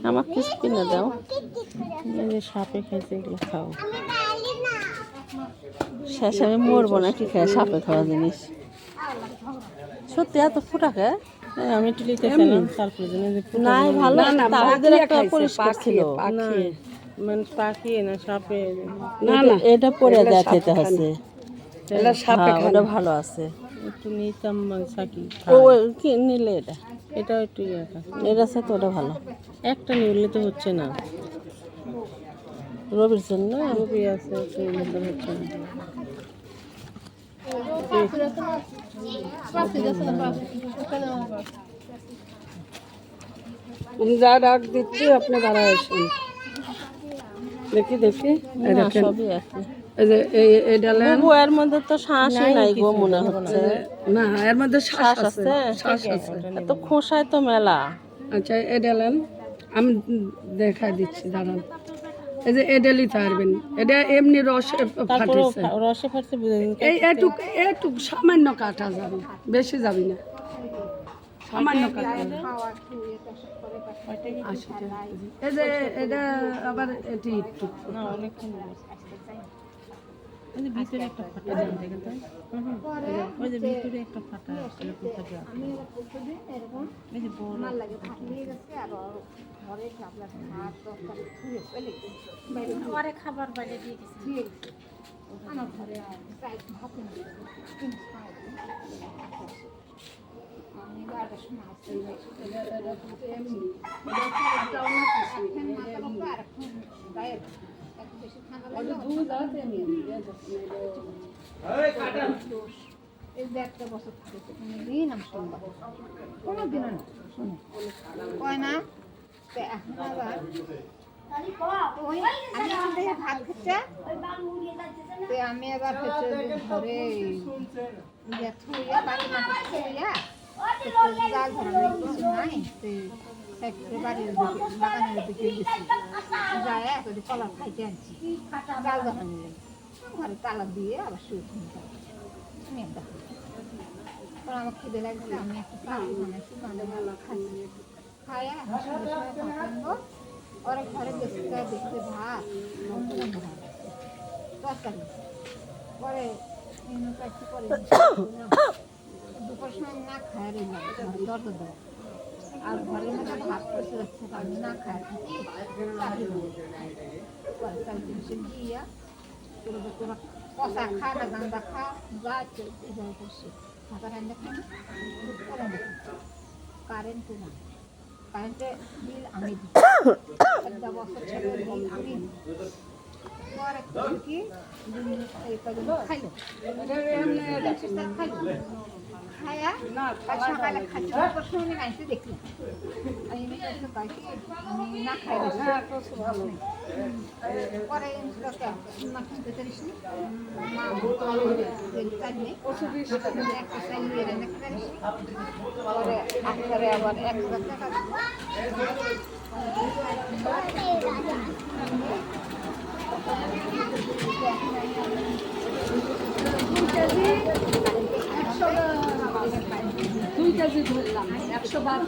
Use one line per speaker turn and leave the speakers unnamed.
আমার কিছু কিনে দাও। এই যে সাপে খাইছে, এগুলো খাও। শেষ আমি মরবো না কি খায় সাপে খাওয়া জিনিস। সত্যি এত ফুটা খায়। আমি একটু লিখেছিলাম তারপরে নাই ভালো না, তাদের একটা পরিষ্কার ছিল না, মানে পাখি না সাপে। না না, এটা পরে দেখাতে আছে, ওটা ভালো আছে। একটু নিতাম সাকি ও কি নিলে এটা, এটাও একটু এটা আছে তো, ওটা ভালো। একটা নিলে তো হচ্ছে না, রবির জন্য রবি আছে হচ্ছে না। আমি যা ডাক দিচ্ছি আপনি দাঁড়ায় আসুন। দেখি দেখি সবই আছে। এই যে এই ডালেন এর মধ্যে তো শ্বাসই নাই গো মনে হচ্ছে। না এর মধ্যে শ্বাস আছে, শ্বাস আছে। এত খোসায় তো মেলা। আচ্ছা এই ডালেন আমি দেখাই দিচ্ছি, দাঁড়ান। এই যে এই ডালি পারবেন, এটা এমনি রসে ফাটিছে, রসে ফাটছে। এই এটুক সামান্য কাটা যাবে, বেশি যাবে না, সামান্য কাটা। এই যে এটা আবার এটি একটু না, অনেকক্ষণ ওই যে ভিতরে একটা ফাটা দেন দেখেন তো। ওই যে ভিতরে একটা ফাটা এরকম থাকে। আমি প্রতিদিন এরকম এই যে বড় মাল লাগে ফাটিয়ে গেছে, আর ঘরে খাবার ভাত তরকারি ছুঁয়ে ফেলে বাইরে ঘরে খাবার বাইরে দিয়ে দিয়েছি। আমার ঘরে প্রায় ভাত নেই, আমি বারবার সময় আসছি বেশি ঠান্ডা এই যে একটা বছর থাকে কোনোদিন আমি শুনবো, কোনোদিনও না শুনে কয় না। এখন আবার আমি ভাত খাচ্ছে, আমি আবার হচ্ছে ঘরে থুইয়া বাড়ি মাটি থুইয়া জাল ধরানোর কিছু নাই, বাড়ির বাগানের দিকে গেছি, যায় কলা খাইতে আনছি জাল ধরানো ঘরে তালা দিয়ে আবার শুয়ে শুনতে আমি একটা আমার খিদে লাগছে, আমি একটা পাখি বানাইছি, বানানো খাচ্ছি, খাইয়া আনবো ওরা ঘরে দেখতে দেখতে ভাত তরকারি পরে পরে দুপুর সময় না খায় দরদ দেয়, আর ঘরের মধ্যে ভাত বসে যাচ্ছে আমি না খায় দিয়া তোরা কষা খা না গান্দা খা যা করছে ভাতা রান্না খাই কারেন্ট না, কারেন্টে বিল আমি দিই, একটা বছর ছেলে বিল আমি পরে কি খাইলো খাইলো খায়া সকালে খাচ্ছি গাইতে দেখলাম আমি না খাই পরে পরে আবার 1,000 টাকা 2 কেজি ধরলাম 100 বার